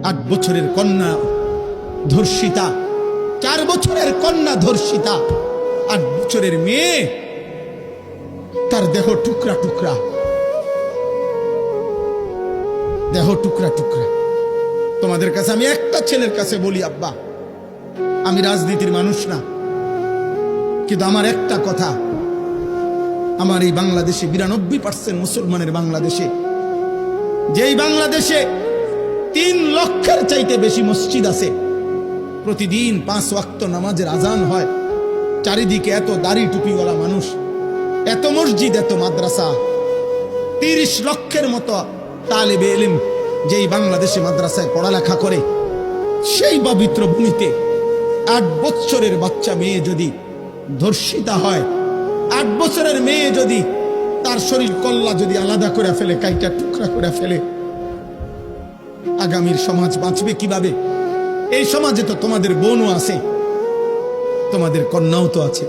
8 বছরের কন্যা ধর্ষিতা, 4 বছরের কন্যা ধর্ষিতা, 8 বছরের মেয়ে, তার দেহ টুকরা টুকরা, দেহ টুকরা টুকরা। তোমাদের কাছে আমি একটা ছেলের কাছে বলি, আব্বা, আমি রাজনীতির মানুষ না, কিন্তু আমার একটা কথা, আমার এই বাংলাদেশে 92% মুসলমানের বাংলাদেশে, যেই বাংলাদেশে 3 লক্ষের চাইতে বেশি মসজিদ আছে, প্রতিদিন 5 ওয়াক্ত নামাজের আজান হয়, চারিদিকে এত দাড়ি টুপিওয়ালা মানুষ, এত মসজিদ, এত মাদ্রাসা, 30 লক্ষের মতো তালেবে ইলম যেই বাংলাদেশে মাদ্রাসায় পড়ালেখা করে, সেই পবিত্র ভূমিতে 8 বছরের বাচ্চা মেয়ে যদি ধর্ষিতা হয়, 8 বছরের মেয়ে যদি তার শরীর কল্লা যদি আলাদা করে ফেলে, কাইটা টুকরা করে ফেলে, আগামীর সমাজ বাঁচবে কিভাবে? এই সমাজে তো তোমাদের বোনও আছে, তোমাদের কন্যাও তো আছে।